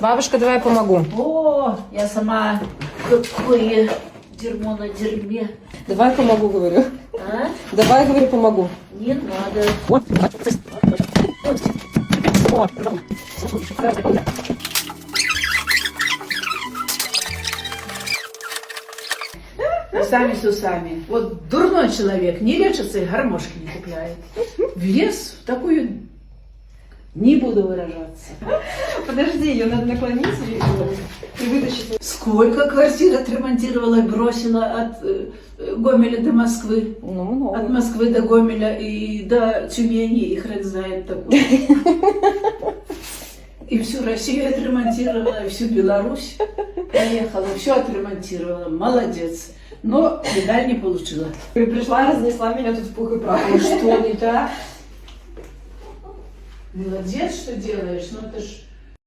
Бабушка, давай я помогу. О, я сама какое дерьмо на дерьме. Давай помогу, говорю. А? Давай, говорю, помогу. Не надо. Сами с усами. Вот дурной человек не лечится и гармошки не купляет. Влез в такую... Не буду выражаться. Подожди, ее надо наклонить и вытащить. Сколько квартир отремонтировала и бросила от Гомеля до Москвы. Ну, много. От Москвы до Гомеля и до Тюмени, и хрен знает такое. И всю Россию отремонтировала, и всю Беларусь проехала, все отремонтировала. Молодец. Но медаль не получила. Ты пришла, разнесла меня тут в пух и прах. А что не так? Молодец, что делаешь, но это ж